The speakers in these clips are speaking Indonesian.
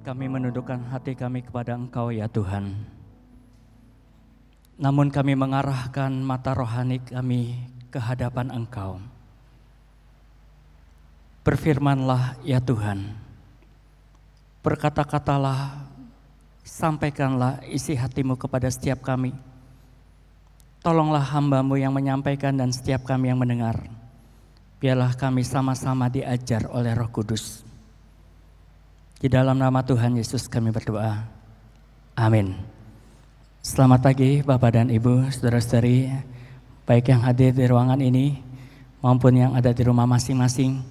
Kami menundukkan hati kami kepada Engkau ya Tuhan. Namun kami mengarahkan mata rohani kami ke hadapan Engkau. Berfirmanlah ya Tuhan. Berkata-katalah, sampaikanlah isi hatimu kepada setiap kami. Tolonglah hamba-Mu yang menyampaikan dan setiap kami yang mendengar. Biarlah kami sama-sama diajar oleh Roh Kudus. Di dalam nama Tuhan Yesus kami berdoa. Amin. Selamat pagi Bapak dan Ibu, saudara-saudari, baik yang hadir di ruangan ini maupun yang ada di rumah masing-masing.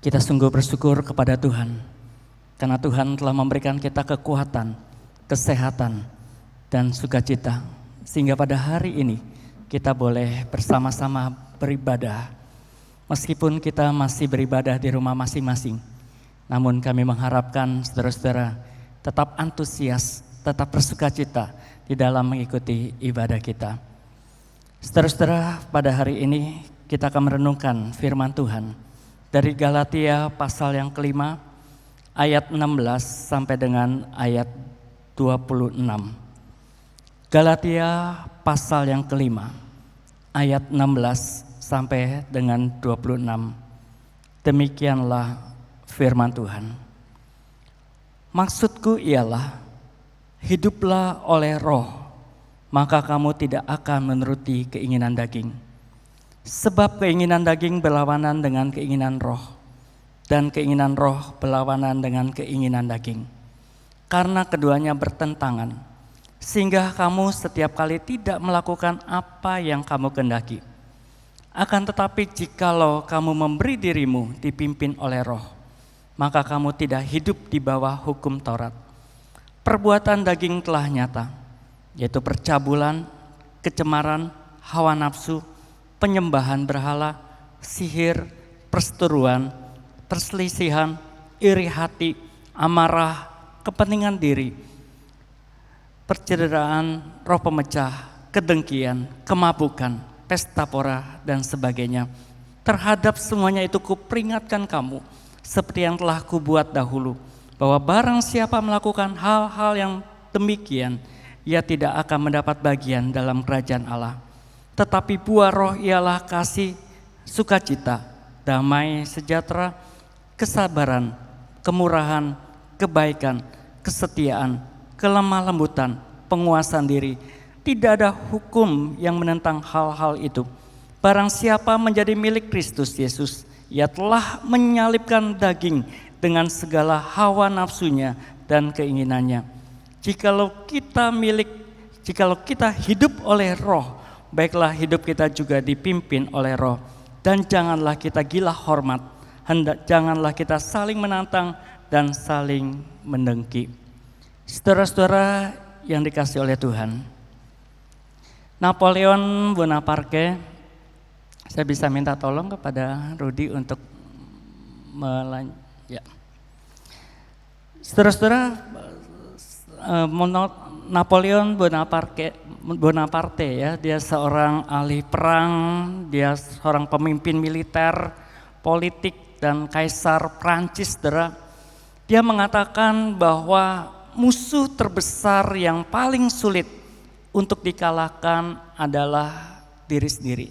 Kita sungguh bersyukur kepada Tuhan, karena Tuhan telah memberikan kita kekuatan, kesehatan, dan sukacita. Sehingga pada hari ini kita boleh bersama-sama beribadah. Meskipun kita masih beribadah di rumah masing-masing, namun kami mengharapkan saudara-saudara tetap antusias, tetap bersukacita di dalam mengikuti ibadah kita. Saudara-saudara, pada hari ini kita akan merenungkan firman Tuhan dari Galatia pasal yang kelima, ayat 16 sampai dengan ayat 26. Galatia pasal yang kelima, ayat 16 sampai dengan 26. Demikianlah firman Tuhan. Maksudku ialah, hiduplah oleh roh, maka kamu tidak akan menuruti keinginan daging. Sebab keinginan daging berlawanan dengan keinginan roh, dan keinginan roh berlawanan dengan keinginan daging. Karena keduanya bertentangan, sehingga kamu setiap kali tidak melakukan apa yang kamu kehendaki. Akan tetapi jikalau kamu memberi dirimu dipimpin oleh roh, maka kamu tidak hidup di bawah hukum Taurat. Perbuatan daging telah nyata, yaitu percabulan, kecemaran, hawa nafsu, penyembahan berhala, sihir, perseteruan, perselisihan, iri hati, amarah, kepentingan diri, percederaan, roh pemecah, kedengkian, kemabukan, pesta pora, dan sebagainya. Terhadap semuanya itu kuperingatkan kamu, seperti yang telah kubuat dahulu, bahwa barang siapa melakukan hal-hal yang demikian, ia tidak akan mendapat bagian dalam kerajaan Allah. Tetapi buah roh ialah kasih, sukacita, damai, sejahtera, kesabaran, kemurahan, kebaikan, kesetiaan, kelemah lembutan, penguasaan diri. Tidak ada hukum yang menentang hal-hal itu. Barang siapa menjadi milik Kristus Yesus, ia telah menyalibkan daging dengan segala hawa nafsunya dan keinginannya. Jikalau kita hidup oleh roh, baiklah hidup kita juga dipimpin oleh roh. Dan janganlah kita gila hormat, janganlah kita saling menantang dan saling mendengki. Saudara-saudara yang dikasihi oleh Tuhan, Napoleon Bonaparte, saya bisa minta tolong kepada Rudi untuk ya. Saudara-saudara, Napoleon Bonaparte ya, dia seorang ahli perang, dia seorang pemimpin militer, politik dan kaisar Prancis, saudara. Dia mengatakan bahwa musuh terbesar yang paling sulit untuk dikalahkan adalah diri sendiri.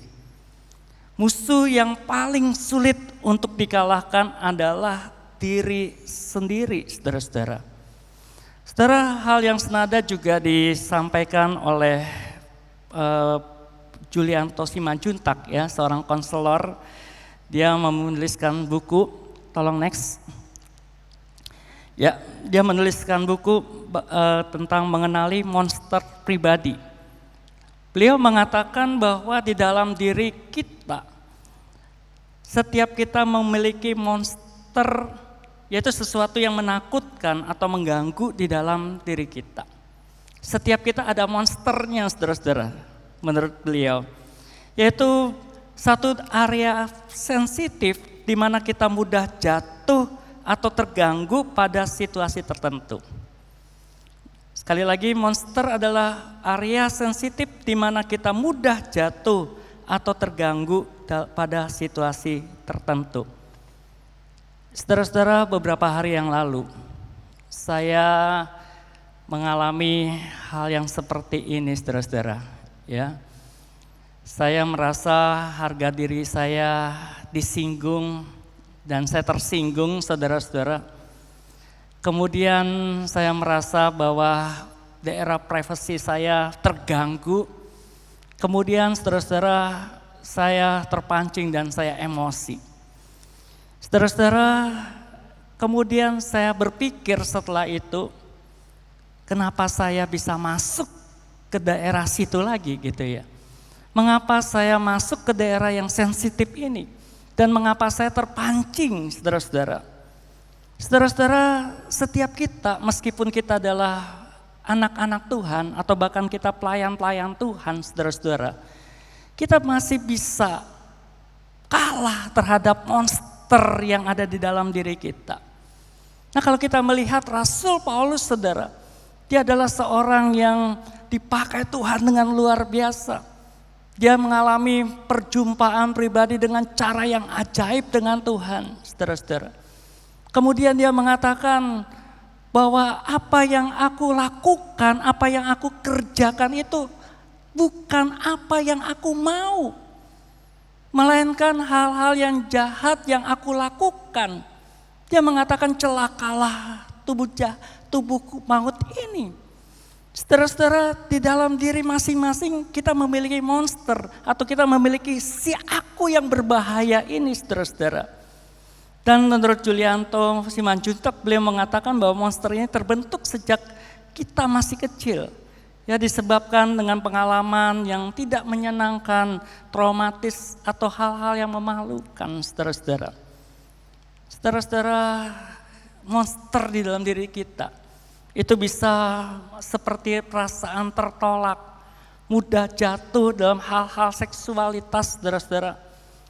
Musuh yang paling sulit untuk dikalahkan adalah diri sendiri, saudara-saudara. Saudara, hal yang senada juga disampaikan oleh Julianto Simanjuntak ya, seorang konselor. Dia menuliskan buku, tolong next. Ya, dia menuliskan buku tentang mengenali monster pribadi. Beliau mengatakan bahwa di dalam diri kita, setiap kita memiliki monster, yaitu sesuatu yang menakutkan atau mengganggu di dalam diri kita. Setiap kita ada monsternya, saudara-saudara, menurut beliau. Yaitu satu area sensitif di mana kita mudah jatuh atau terganggu pada situasi tertentu. Sekali lagi, monster adalah area sensitif di mana kita mudah jatuh atau terganggu pada situasi tertentu. Saudara-saudara, beberapa hari yang lalu Saya mengalami hal yang seperti ini, saudara-saudara. Ya, saya merasa harga diri saya disinggung dan saya tersinggung, saudara-saudara. Kemudian saya merasa bahwa daerah privasi saya terganggu. Kemudian saudara-saudara, saya terpancing dan saya emosi. Saudara-saudara, kemudian saya berpikir setelah itu, kenapa saya bisa masuk ke daerah situ lagi gitu ya. Mengapa saya masuk ke daerah yang sensitif ini? Dan mengapa saya terpancing, saudara-saudara? Saudara-saudara, setiap kita meskipun kita adalah anak-anak Tuhan atau bahkan kita pelayan-pelayan Tuhan, saudara-saudara, kita masih bisa kalah terhadap monster yang ada di dalam diri kita. Nah, kalau kita melihat Rasul Paulus, saudara, dia adalah seorang yang dipakai Tuhan dengan luar biasa. Dia mengalami perjumpaan pribadi dengan cara yang ajaib dengan Tuhan, saudara-saudara. Kemudian dia mengatakan bahwa apa yang aku lakukan, apa yang aku kerjakan itu bukan apa yang aku mau. Melainkan hal-hal yang jahat yang aku lakukan. Dia mengatakan celakalah tubuhku maut ini. Saudara-saudara, di dalam diri masing-masing kita memiliki monster atau kita memiliki si aku yang berbahaya ini, saudara-saudara. Dan menurut Julianto Simanjuntak, beliau mengatakan bahwa monster ini terbentuk sejak kita masih kecil. Ya, disebabkan dengan pengalaman yang tidak menyenangkan, traumatis atau hal-hal yang memalukan, saudara-saudara. Saudara-saudara, monster di dalam diri kita itu bisa seperti perasaan tertolak, mudah jatuh dalam hal-hal seksualitas, saudara-saudara,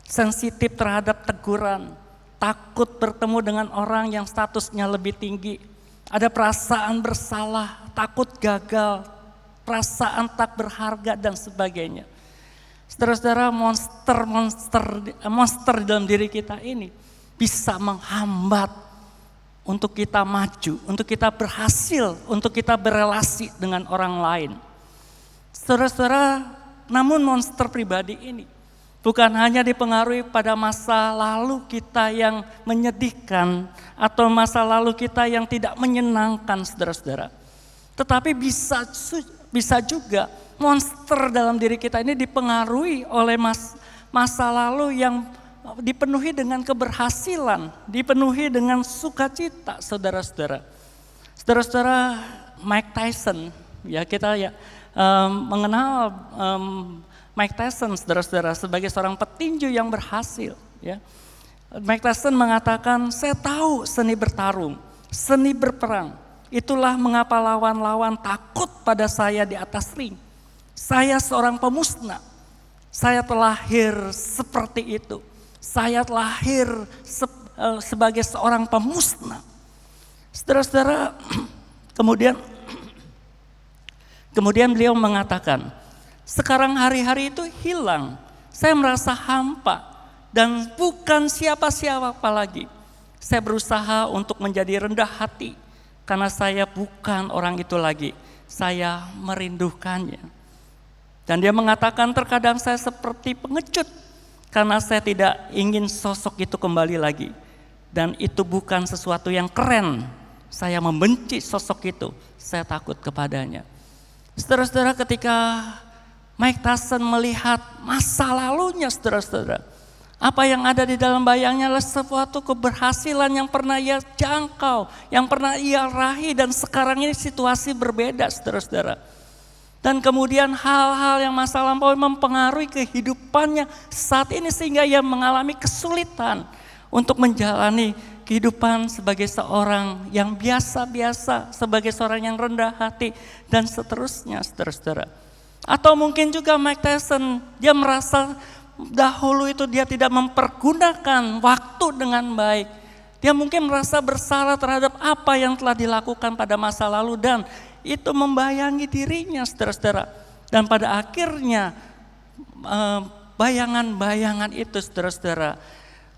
sensitif terhadap teguran, takut bertemu dengan orang yang statusnya lebih tinggi, ada perasaan bersalah, takut gagal, perasaan tak berharga dan sebagainya. Saudara-saudara, monster di dalam diri kita ini bisa menghambat untuk kita maju, untuk kita berhasil, untuk kita berelasi dengan orang lain. Saudara-saudara, namun monster pribadi ini bukan hanya dipengaruhi pada masa lalu kita yang menyedihkan atau masa lalu kita yang tidak menyenangkan, saudara-saudara. Tetapi bisa juga monster dalam diri kita ini dipengaruhi oleh masa lalu yang dipenuhi dengan keberhasilan, dipenuhi dengan sukacita, saudara-saudara. Saudara-saudara, Mike Tyson, ya kita mengenal Mike Tyson, saudara-saudara, sebagai seorang petinju yang berhasil. Ya. Mike Tyson mengatakan, saya tahu seni bertarung, seni berperang. Itulah mengapa lawan-lawan takut pada saya di atas ring. Saya seorang pemusnah. Saya terlahir seperti itu. Saya terlahir sebagai seorang pemusnah. Saudara-saudara, kemudian beliau mengatakan, sekarang hari-hari itu hilang, saya merasa hampa dan bukan siapa-siapa lagi. Saya berusaha untuk menjadi rendah hati karena saya bukan orang itu lagi, saya merindukannya. Dan dia mengatakan terkadang saya seperti pengecut karena saya tidak ingin sosok itu kembali lagi. Dan itu bukan sesuatu yang keren, saya membenci sosok itu, saya takut kepadanya. Saudara-saudara, ketika Mike Tyson melihat masa lalunya, saudara-saudara, apa yang ada di dalam bayangnya adalah sesuatu keberhasilan yang pernah ia jangkau, yang pernah ia raih, dan sekarang ini situasi berbeda, saudara-saudara. Dan kemudian hal-hal yang masa lampau mempengaruhi kehidupannya saat ini sehingga ia mengalami kesulitan untuk menjalani kehidupan sebagai seorang yang biasa-biasa, sebagai seorang yang rendah hati, dan seterusnya, saudara-saudara. Atau mungkin juga Mike Tyson, dia merasa dahulu itu dia tidak mempergunakan waktu dengan baik. Dia mungkin merasa bersalah terhadap apa yang telah dilakukan pada masa lalu dan itu membayangi dirinya, saudara-saudara. Dan pada akhirnya bayangan-bayangan itu, saudara-saudara,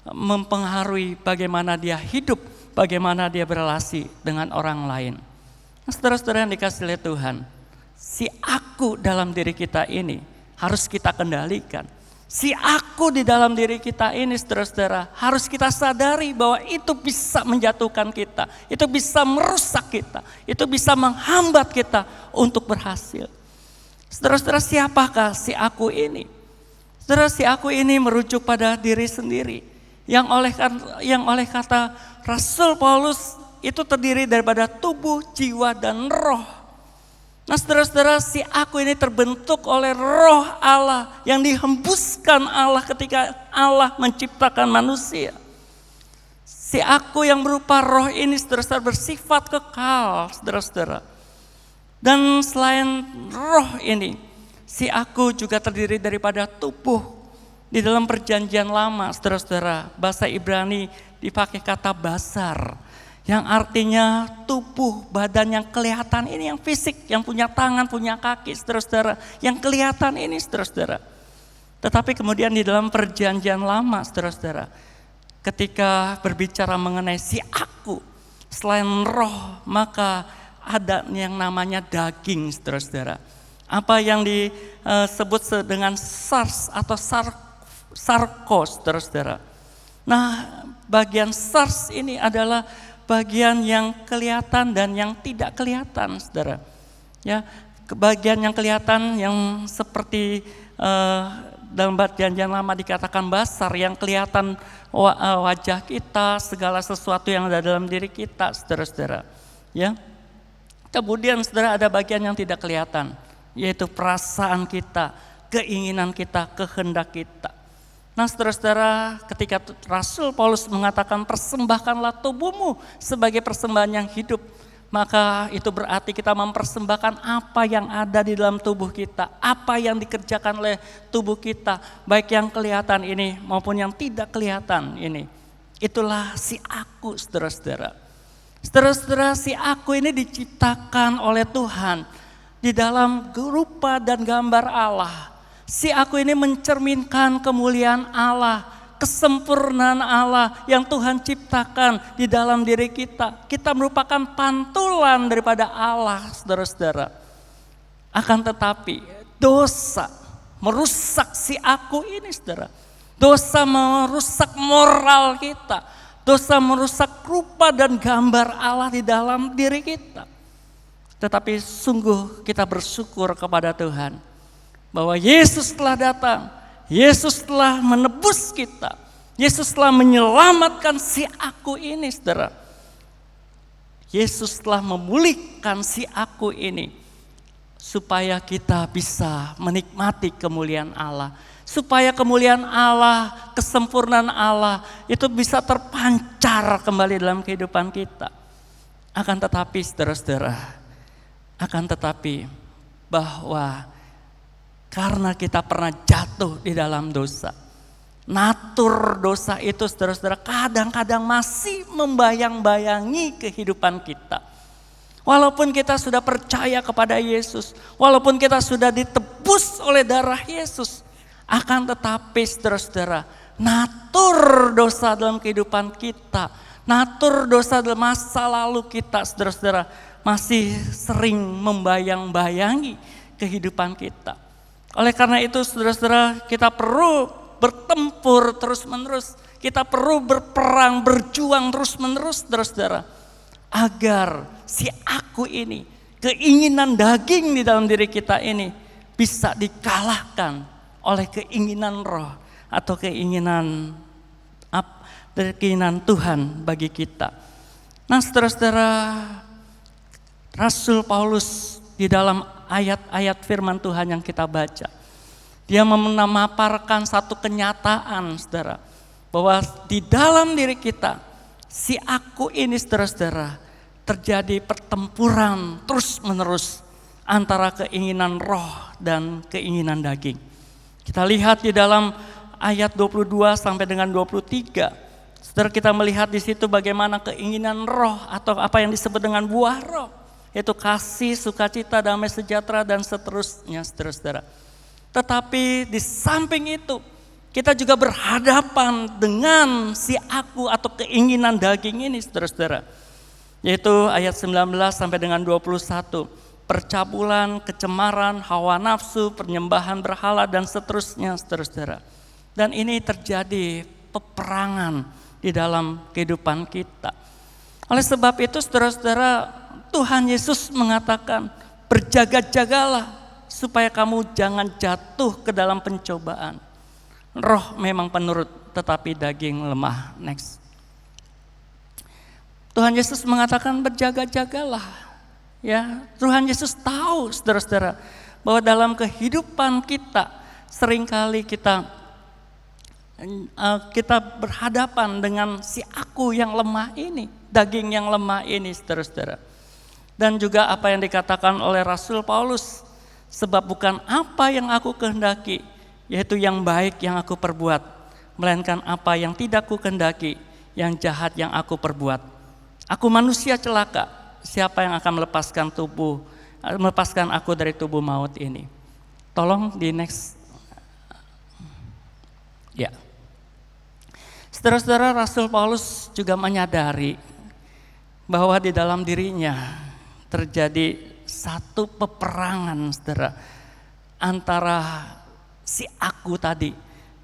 mempengaruhi bagaimana dia hidup, bagaimana dia berelasi dengan orang lain. Nah, saudara-saudara yang dikasih oleh Tuhan, si aku dalam diri kita ini harus kita kendalikan. Si aku di dalam diri kita ini, saudara-saudara, harus kita sadari bahwa itu bisa menjatuhkan kita, itu bisa merusak kita, itu bisa menghambat kita untuk berhasil. Saudara-saudara, siapakah si aku ini? Saudara, si aku ini merujuk pada diri sendiri, yang oleh kata Rasul Paulus itu terdiri daripada tubuh, jiwa, dan roh. Nah, saudara-saudara, si aku ini terbentuk oleh roh Allah yang dihembuskan Allah ketika Allah menciptakan manusia. Si aku yang berupa roh ini, saudara-saudara, bersifat kekal, saudara-saudara. Dan selain roh ini, si aku juga terdiri daripada tubuh. Di dalam perjanjian lama, saudara-saudara, bahasa Ibrani dipakai kata basar, yang artinya tubuh, badan yang kelihatan ini, yang fisik, yang punya tangan, punya kaki, saudara-saudara, yang kelihatan ini, saudara-saudara. Tetapi kemudian di dalam perjanjian lama, saudara-saudara, ketika berbicara mengenai si aku, selain roh, maka ada yang namanya daging, saudara-saudara. Apa yang disebut dengan sars atau sarkos, saudara-saudara. Nah, bagian sars ini adalah bagian yang kelihatan dan yang tidak kelihatan, saudara. Ya, bagian yang kelihatan yang seperti dalam perjanjian lama dikatakan basar, yang kelihatan wajah kita, segala sesuatu yang ada dalam diri kita, saudara-saudara. Ya. Kemudian, saudara, ada bagian yang tidak kelihatan, yaitu perasaan kita, keinginan kita, kehendak kita. Nah, saudara-saudara, ketika Rasul Paulus mengatakan persembahkanlah tubuhmu sebagai persembahan yang hidup, maka itu berarti kita mempersembahkan apa yang ada di dalam tubuh kita, apa yang dikerjakan oleh tubuh kita, baik yang kelihatan ini maupun yang tidak kelihatan ini. Itulah si aku, saudara-saudara. Saudara-saudara, si aku ini diciptakan oleh Tuhan di dalam rupa dan gambar Allah. Si aku ini mencerminkan kemuliaan Allah, kesempurnaan Allah yang Tuhan ciptakan di dalam diri kita. Kita merupakan pantulan daripada Allah, saudara-saudara. Akan tetapi dosa merusak si aku ini, saudara. Dosa merusak moral kita. Dosa merusak rupa dan gambar Allah di dalam diri kita. Tetapi sungguh kita bersyukur kepada Tuhan bahwa Yesus telah datang, Yesus telah menebus kita, Yesus telah menyelamatkan si aku ini, saudara. Yesus telah memulihkan si aku ini supaya kita bisa menikmati kemuliaan Allah, supaya kemuliaan Allah, kesempurnaan Allah itu bisa terpancar kembali dalam kehidupan kita. Akan tetapi, saudara-saudara, bahwa karena kita pernah jatuh di dalam dosa, natur dosa itu, saudara-saudara, kadang-kadang masih membayang-bayangi kehidupan kita. Walaupun kita sudah percaya kepada Yesus, walaupun kita sudah ditebus oleh darah Yesus, akan tetapi, saudara-saudara, natur dosa dalam kehidupan kita, natur dosa dalam masa lalu kita, saudara-saudara, masih sering membayang-bayangi kehidupan kita. Oleh karena itu, saudara-saudara, kita perlu bertempur terus-menerus. Kita perlu berperang, berjuang terus-menerus, saudara-saudara. Agar si aku ini, keinginan daging di dalam diri kita ini bisa dikalahkan oleh keinginan roh atau keinginan Tuhan bagi kita. Nah, saudara-saudara, Rasul Paulus di dalam ayat-ayat firman Tuhan yang kita baca, dia memaparkan satu kenyataan, saudara, bahwa di dalam diri kita, si aku ini, saudara-saudara, terjadi pertempuran terus-menerus antara keinginan roh dan keinginan daging. Kita lihat di dalam ayat 22 sampai dengan 23, saudara, kita melihat di situ bagaimana keinginan roh atau apa yang disebut dengan buah roh, yaitu kasih, sukacita, damai sejahtera, dan seterusnya, saudara-saudara. Tetapi di samping itu, kita juga berhadapan dengan si aku atau keinginan daging ini, saudara-saudara. Yaitu ayat 19 sampai dengan 21. Percabulan, kecemaran, hawa nafsu, penyembahan berhala, dan seterusnya, saudara-saudara. Dan ini terjadi peperangan di dalam kehidupan kita. Oleh sebab itu, saudara-saudara, Tuhan Yesus mengatakan, berjaga-jagalah supaya kamu jangan jatuh ke dalam pencobaan. Roh memang penurut, tetapi daging lemah. Next. Tuhan Yesus mengatakan berjaga-jagalah. Ya, Tuhan Yesus tahu, saudara-saudara, bahwa dalam kehidupan kita seringkali kita berhadapan dengan si aku yang lemah ini, daging yang lemah ini, saudara-saudara. Dan juga apa yang dikatakan oleh Rasul Paulus, sebab bukan apa yang aku kehendaki, yaitu yang baik yang aku perbuat, melainkan apa yang tidak ku kehendaki, yang jahat yang aku perbuat. Aku manusia celaka. Siapa yang akan melepaskan aku dari tubuh maut ini? Tolong di next. Ya. Saudara-saudara, Rasul Paulus juga menyadari bahwa di dalam dirinya terjadi satu peperangan, saudara, antara si aku tadi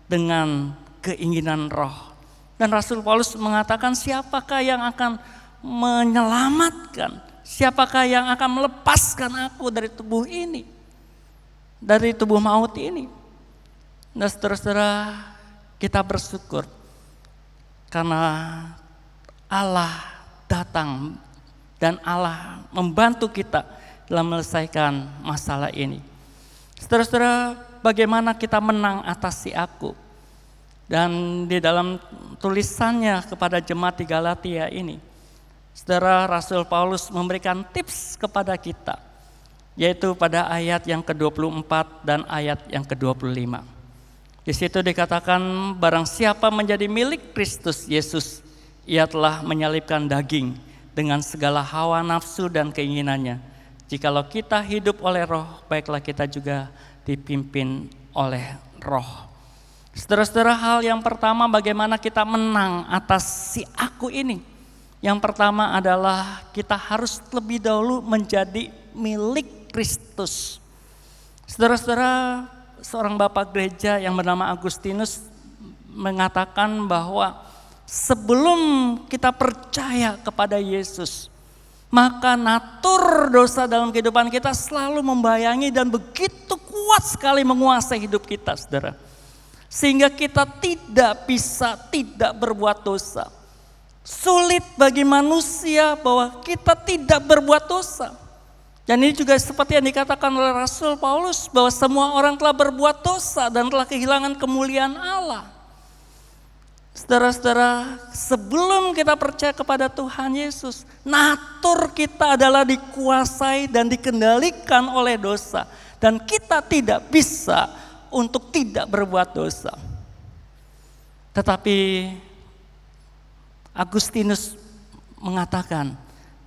dengan keinginan roh. Dan Rasul Paulus mengatakan, siapakah yang akan menyelamatkan, siapakah yang akan melepaskan aku dari tubuh ini, dari tubuh maut ini. Nah, saudara-saudara, kita bersyukur karena Allah datang dan Allah membantu kita dalam menyelesaikan masalah ini. Saudara-saudara, bagaimana kita menang atas si aku? Dan di dalam tulisannya kepada jemaat di Galatia ini, saudara, Rasul Paulus memberikan tips kepada kita, yaitu pada ayat yang ke-24 dan ayat yang ke-25. Di situ dikatakan, barang siapa menjadi milik Kristus Yesus, ia telah menyalibkan daging dengan segala hawa nafsu dan keinginannya. Jikalau kita hidup oleh roh, baiklah kita juga dipimpin oleh roh. Saudara-saudara, hal yang pertama bagaimana kita menang atas si aku ini. Yang pertama adalah kita harus lebih dahulu menjadi milik Kristus. Saudara-saudara, seorang bapak gereja yang bernama Agustinus mengatakan bahwa sebelum kita percaya kepada Yesus, maka natur dosa dalam kehidupan kita selalu membayangi dan begitu kuat sekali menguasai hidup kita, saudara. Sehingga kita tidak bisa tidak berbuat dosa. Sulit bagi manusia bahwa kita tidak berbuat dosa. Dan ini juga seperti yang dikatakan oleh Rasul Paulus, bahwa semua orang telah berbuat dosa dan telah kehilangan kemuliaan Allah. Saudara-saudara, sebelum kita percaya kepada Tuhan Yesus, natur kita adalah dikuasai dan dikendalikan oleh dosa. Dan kita tidak bisa untuk tidak berbuat dosa. Tetapi Agustinus mengatakan,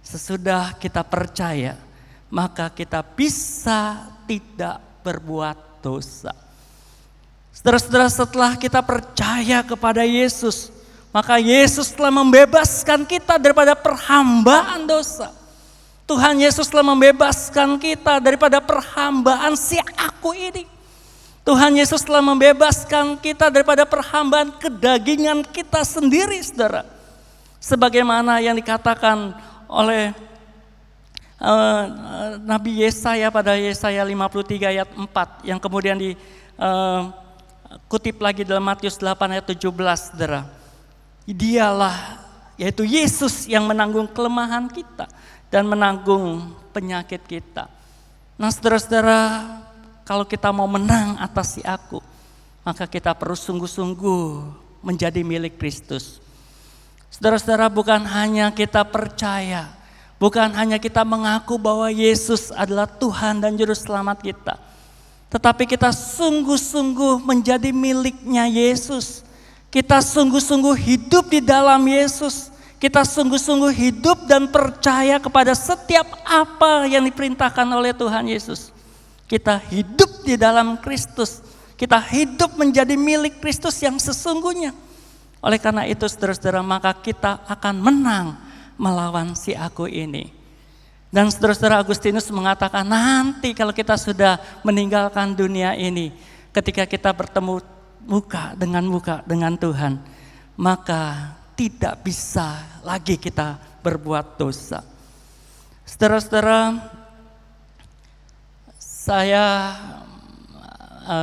sesudah kita percaya, maka kita bisa tidak berbuat dosa. Saudara-saudara, setelah kita percaya kepada Yesus, maka Yesus telah membebaskan kita daripada perhambaan dosa. Tuhan Yesus telah membebaskan kita daripada perhambaan si aku ini. Tuhan Yesus telah membebaskan kita daripada perhambaan kedagingan kita sendiri, saudara. Sebagaimana yang dikatakan oleh Nabi Yesaya pada Yesaya 53 ayat 4, yang kemudian dikutip lagi dalam Matius 8 ayat 17, saudara. Dialah, yaitu Yesus, yang menanggung kelemahan kita dan menanggung penyakit kita. Nah, saudara-saudara, kalau kita mau menang atas si aku, maka kita perlu sungguh-sungguh menjadi milik Kristus. Saudara-saudara, bukan hanya kita percaya, bukan hanya kita mengaku bahwa Yesus adalah Tuhan dan Juru Selamat kita, tetapi kita sungguh-sungguh menjadi miliknya Yesus. Kita sungguh-sungguh hidup di dalam Yesus. Kita sungguh-sungguh hidup dan percaya kepada setiap apa yang diperintahkan oleh Tuhan Yesus. Kita hidup di dalam Kristus. Kita hidup menjadi milik Kristus yang sesungguhnya. Oleh karena itu saudara-saudara, maka kita akan menang melawan si aku ini. Dan saudara-saudara, Agustinus mengatakan nanti kalau kita sudah meninggalkan dunia ini, ketika kita bertemu muka dengan Tuhan, maka tidak bisa lagi kita berbuat dosa. Saudara-saudara, saya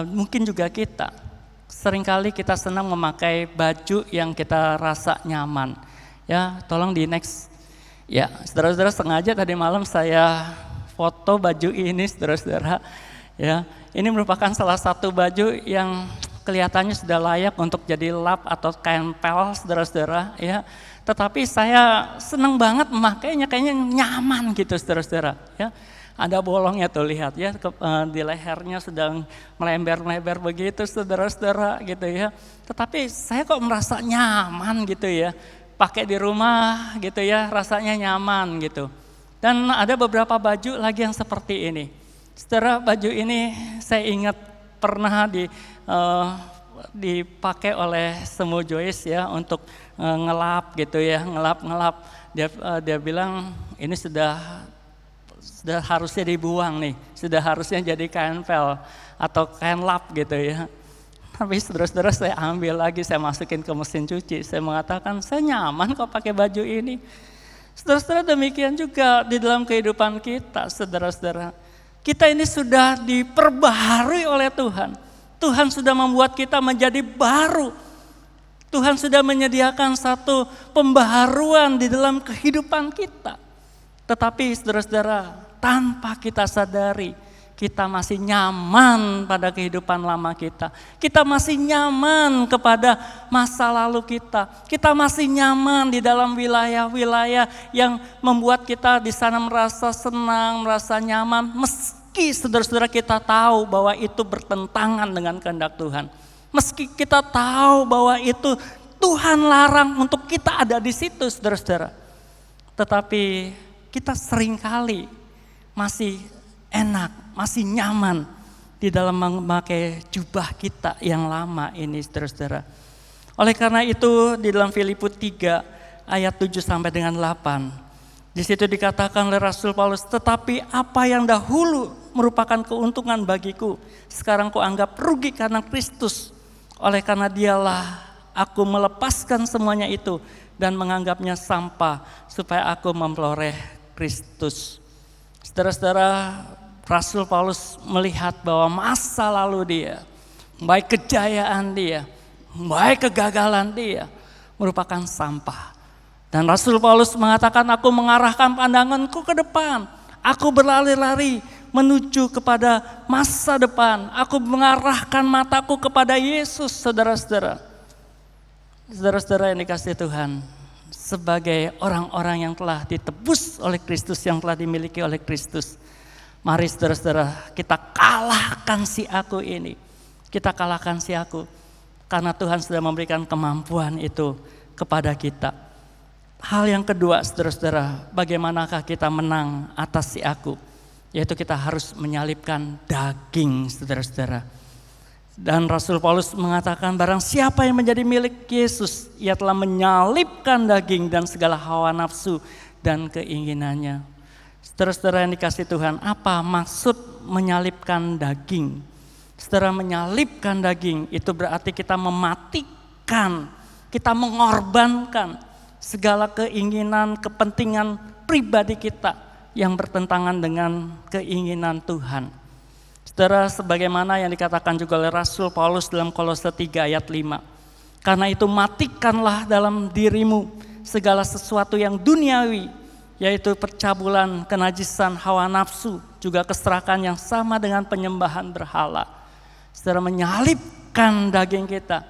mungkin juga kita seringkali kita senang memakai baju yang kita rasa nyaman. Ya, tolong di next. Ya, saudara-saudara, sengaja tadi malam saya foto baju ini, saudara-saudara. Ya, ini merupakan salah satu baju yang kelihatannya sudah layak untuk jadi lap atau kain pel, saudara-saudara. Ya, tetapi saya senang banget memakainya, kayaknya nyaman gitu, saudara-saudara. Ya, ada bolongnya tuh, lihat ya, di lehernya sedang melembar-lebar begitu, saudara-saudara, gitu ya. Tetapi saya kok merasa nyaman gitu ya. Pakai di rumah gitu ya, rasanya nyaman gitu. Dan ada beberapa baju lagi yang seperti ini. Setelah baju ini saya ingat pernah dipakai oleh Semu Joyce ya untuk ngelap gitu ya, ngelap. Dia bilang ini sudah harusnya dibuang nih, sudah harusnya jadi kain pel atau kain lap gitu ya. Tapi saudara-saudara, saya ambil lagi, saya masukin ke mesin cuci. Saya mengatakan, saya nyaman kok pakai baju ini. Saudara-saudara, demikian juga di dalam kehidupan kita, saudara-saudara. Kita ini sudah diperbaharui oleh Tuhan. Tuhan sudah membuat kita menjadi baru. Tuhan sudah menyediakan satu pembaharuan di dalam kehidupan kita. Tetapi saudara-saudara, tanpa kita sadari, kita masih nyaman pada kehidupan lama kita. Kita masih nyaman kepada masa lalu kita. Kita masih nyaman di dalam wilayah-wilayah yang membuat kita di sana merasa senang, merasa nyaman. Meski saudara-saudara kita tahu bahwa itu bertentangan dengan kehendak Tuhan. Meski kita tahu bahwa itu Tuhan larang untuk kita ada di situ, saudara-saudara. Tetapi kita seringkali masih enak, masih nyaman di dalam memakai jubah kita yang lama ini, saudara-saudara. Oleh karena itu di dalam Filipus 3 ayat 7 sampai dengan 8, di situ dikatakan oleh Rasul Paulus, tetapi apa yang dahulu merupakan keuntungan bagiku, sekarang kuanggap rugi karena Kristus. Oleh karena dialah aku melepaskan semuanya itu dan menganggapnya sampah supaya aku memperoleh Kristus. Saudara-saudara, Rasul Paulus melihat bahwa masa lalu dia, baik kejayaan dia, baik kegagalan dia, merupakan sampah. Dan Rasul Paulus mengatakan, aku mengarahkan pandanganku ke depan, aku berlari-lari menuju kepada masa depan, aku mengarahkan mataku kepada Yesus, saudara-saudara. Saudara-saudara yang dikasihi Tuhan, sebagai orang-orang yang telah ditebus oleh Kristus, yang telah dimiliki oleh Kristus, mari saudara-saudara kita kalahkan si aku ini. Kita kalahkan si aku, karena Tuhan sudah memberikan kemampuan itu kepada kita. Hal yang kedua saudara-saudara, bagaimanakah kita menang atas si aku? Yaitu kita harus menyalibkan daging, saudara-saudara. Dan Rasul Paulus mengatakan, barang siapa yang menjadi milik Yesus, ia telah menyalibkan daging dan segala hawa nafsu dan keinginannya. Saudara-saudara yang dikasihi Tuhan, apa maksud menyalibkan daging? Saudara, menyalibkan daging itu berarti kita mematikan, kita mengorbankan segala keinginan, kepentingan pribadi kita yang bertentangan dengan keinginan Tuhan. Saudara, sebagaimana yang dikatakan juga oleh Rasul Paulus dalam Kolose 3 ayat 5. Karena itu matikanlah dalam dirimu segala sesuatu yang duniawi, yaitu percabulan, kenajisan, hawa nafsu, juga keserakahan yang sama dengan penyembahan berhala. Saudara, menyalibkan daging kita,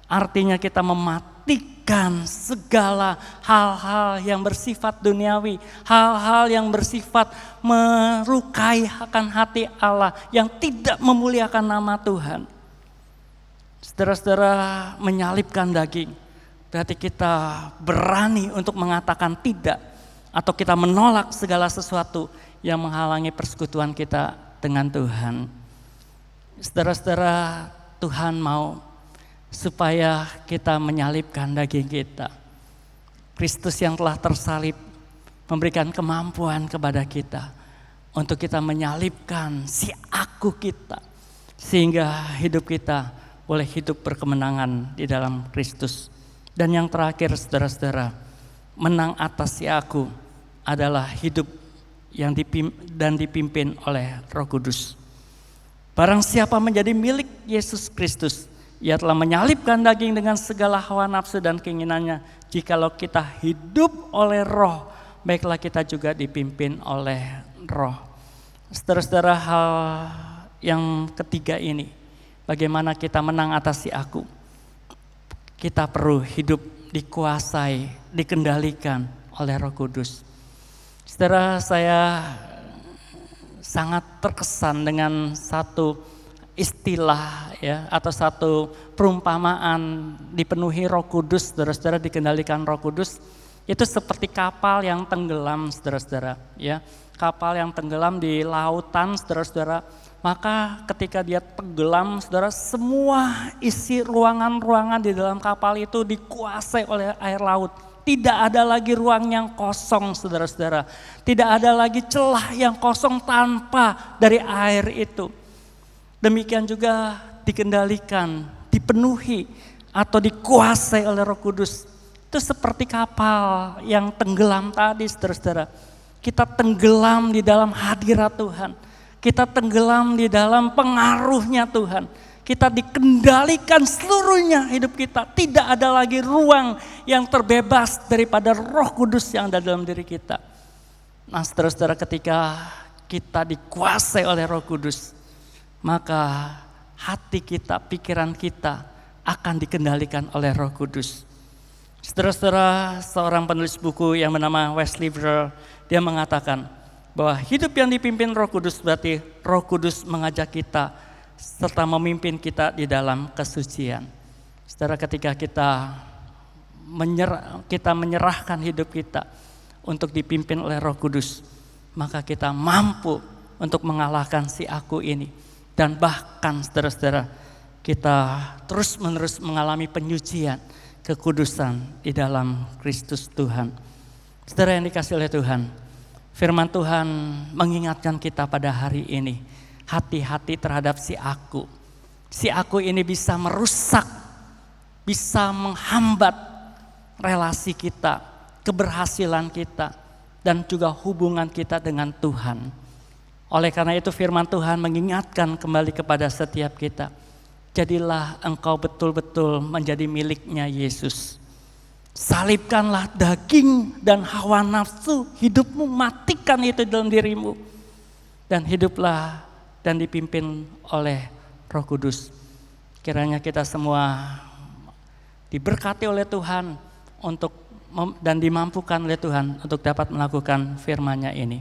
artinya kita mematikan segala hal-hal yang bersifat duniawi, hal-hal yang bersifat melukai akan hati Allah, yang tidak memuliakan nama Tuhan. Saudara-saudara, menyalibkan daging berarti kita berani untuk mengatakan tidak, atau kita menolak segala sesuatu yang menghalangi persekutuan kita dengan Tuhan. Saudara-saudara, Tuhan mau supaya kita menyalibkan daging kita. Kristus yang telah tersalib memberikan kemampuan kepada kita untuk kita menyalibkan si aku kita, sehingga hidup kita boleh hidup berkemenangan di dalam Kristus. Dan yang terakhir saudara-saudara, menang atas si aku adalah hidup yang dipimpin oleh Roh Kudus. Barang siapa menjadi milik Yesus Kristus, ia telah menyalibkan daging dengan segala hawa nafsu dan keinginannya. Jikalau kita hidup oleh Roh, baiklah kita juga dipimpin oleh Roh. Saudara-saudara, hal yang ketiga ini, bagaimana kita menang atas si aku? Kita perlu hidup dikuasai, dikendalikan oleh Roh Kudus. Saudara, saya sangat terkesan dengan satu istilah ya, atau satu perumpamaan dipenuhi Roh Kudus, saudara-saudara, dikendalikan Roh Kudus. Itu seperti kapal yang tenggelam, saudara-saudara, ya. Kapal yang tenggelam di lautan, saudara-saudara. Maka ketika dia tenggelam, saudara, semua isi ruangan-ruangan di dalam kapal itu dikuasai oleh air laut. Tidak ada lagi ruang yang kosong, saudara-saudara. Tidak ada lagi celah yang kosong tanpa dari air itu. Demikian juga dikendalikan, dipenuhi atau dikuasai oleh Roh Kudus. Itu seperti kapal yang tenggelam tadi, saudara-saudara. Kita tenggelam di dalam hadirat Tuhan. Kita tenggelam di dalam pengaruhnya Tuhan. Kita dikendalikan seluruhnya hidup kita. Tidak ada lagi ruang yang terbebas daripada Roh Kudus yang ada dalam diri kita. Nah, saudara-saudara, ketika kita dikuasai oleh Roh Kudus, maka hati kita, pikiran kita akan dikendalikan oleh Roh Kudus. Saudara-saudara, seorang penulis buku yang bernama Wesley Brewer, dia mengatakan bahwa hidup yang dipimpin Roh Kudus berarti Roh Kudus mengajak kita serta memimpin kita di dalam kesucian. Saudara, ketika kita menyerahkan hidup kita untuk dipimpin oleh Roh Kudus, maka kita mampu untuk mengalahkan si aku ini. Dan bahkan saudara-saudara, kita terus-menerus mengalami penyucian, kekudusan di dalam Kristus Tuhan. Saudara yang dikasihi oleh Tuhan, firman Tuhan mengingatkan kita pada hari ini, hati-hati terhadap si aku. Si aku ini bisa merusak, bisa menghambat relasi kita, keberhasilan kita, dan juga hubungan kita dengan Tuhan. Oleh karena itu firman Tuhan mengingatkan kembali kepada setiap kita, jadilah engkau betul-betul menjadi miliknya Yesus. Salibkanlah daging dan hawa nafsu hidupmu, matikan itu dalam dirimu. Dan hiduplah dan dipimpin oleh Roh Kudus. Kiranya kita semua diberkati oleh Tuhan dan dimampukan oleh Tuhan untuk dapat melakukan firman-Nya ini.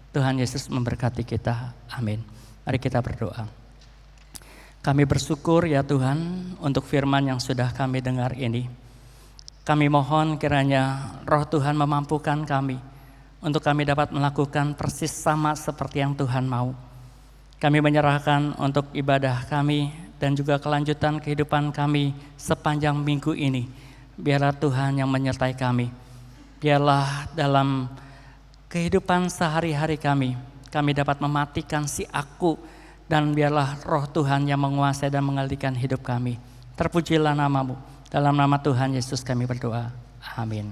Tuhan Yesus memberkati kita. Amin. Mari kita berdoa. Kami bersyukur ya Tuhan untuk firman yang sudah kami dengar ini. Kami mohon kiranya Roh Tuhan memampukan kami untuk kami dapat melakukan persis sama seperti yang Tuhan mau. Kami menyerahkan untuk ibadah kami dan juga kelanjutan kehidupan kami sepanjang minggu ini. Biarlah Tuhan yang menyertai kami. Biarlah dalam kehidupan sehari-hari kami dapat mematikan si aku, dan biarlah Roh Tuhan yang menguasai dan mengalihkan hidup kami. Terpujilah nama-Mu. Dalam nama Tuhan Yesus kami berdoa. Amin.